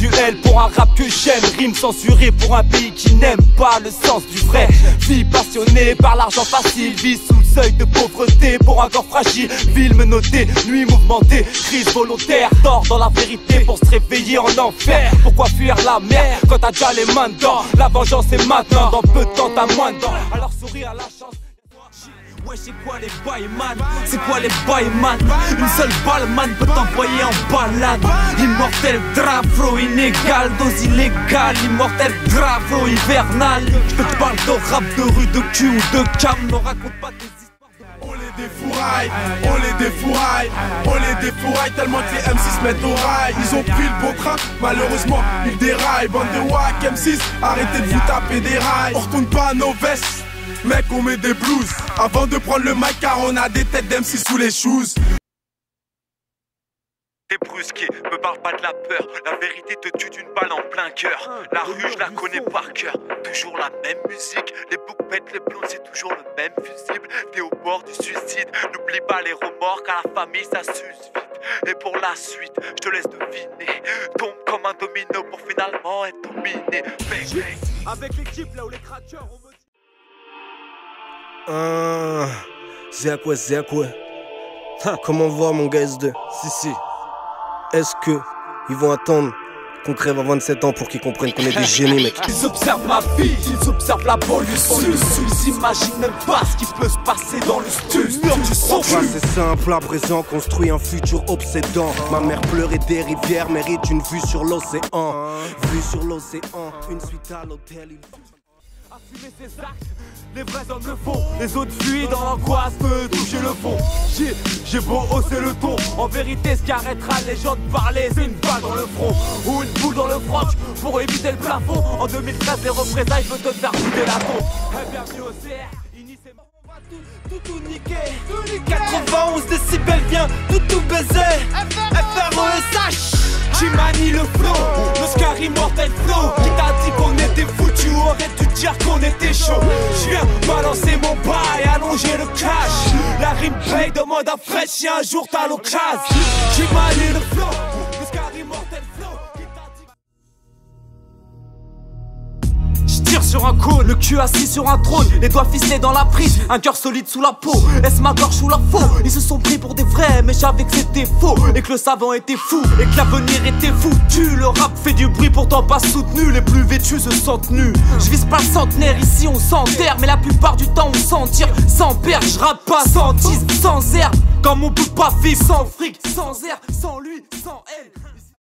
duel pour un rap que j'aime. Rime censurée pour un pays qui n'aime pas le sens du vrai. Vie passionnée par l'argent facile, vie sous le seuil de pauvreté pour un corps fragile. Ville menotté, nuit mouvementée, crise volontaire. Dors dans la vérité pour se réveiller en enfer. Pourquoi fuir la mer quand t'as déjà les mains dedans? La vengeance est maintenant, dans peu de temps t'as moins de dents. Alors souris à la chance. Ouais, c'est quoi les bails, man? C'est quoi les bails, man? Une seule balle, man, peut t'envoyer en balade. Immortel, drafro, inégal, dose illégale. Immortel, drafro, hivernal. Je te parle de rap, de rue, de cul ou de cam. Ne raconte pas tes histoires. On les défouraille, on les défouraille, on les défouraille tellement que les M6 se mettent au rail. Ils ont pris le beau train, malheureusement ils déraillent. Bande de wack M6, arrêtez de vous taper des rails. On retourne pas à nos vestes, mec, on met des blues avant de prendre le mic car on a des têtes d'M6 sous les shoes. T'es brusqué, me parle pas de la peur. La vérité te tue d'une balle en plein cœur. La rue, je la connais par cœur. Toujours la même musique, les boucs pètent les plombs, c'est toujours le même fusible. T'es au bord du suicide, n'oublie pas les remords car la famille ça s'use vite. Et pour la suite, je te laisse deviner. Tombe comme un domino pour finalement être dominé. Bang, bang. Avec l'équipe là où les crackers on me dit. C'est quoi? Comment voir mon gars S2? Si. Est-ce que ils vont attendre qu'on crève à 27 ans pour qu'ils comprennent qu'on est des génies, mec? Ils observent ma vie, ils observent la pollution. Ils s'imaginent même pas ce qui peut se passer dans le studio. C'est simple, à présent construit un futur obsédant. Ma mère pleurait des rivières, mérite une vue sur l'océan. Vue sur l'océan, une suite à l'hôtel. Assumer ses actes, les vrais hommes le font. Les autres fuient dans l'angoisse de toucher le fond. J'ai beau hausser le ton, en vérité ce qui arrêtera les gens de parler, c'est une balle dans le front ou une boule dans le froc pour éviter le plafond. En 2013 les représailles veulent te faire couler la tombe. Bienvenue au CR, initialement on va tout niquer. 91 décibels vient tout baiser. FRESH, qui manie le flow, le Scar Immortel Flow. Qui t'a dit qu'on était foutu, aurais dû dire qu'on était chaud. Je viens balancer mon bail, allonger le cash. La rime paye, demande à Fred si un jour t'as l'occasion. Qui manie le flow, le Scar Immortel Flow. Tire sur un cône, le cul assis sur un trône, les doigts ficelés dans la prise, un cœur solide sous la peau. Est-ce ma gorge ou la faux? Ils se sont pris pour des vrais, mais je savais que c'était faux. Et que le savant était fou, et que l'avenir était foutu. Le rap fait du bruit pourtant pas soutenu, les plus vêtus se sentent nus. Je vise pas le centenaire, ici on s'enterre, mais la plupart du temps on s'en tire sans perdre. Je rappe pas sans tise, sans herbe, comme on peut pas vivre sans fric, sans air, sans lui, sans elle.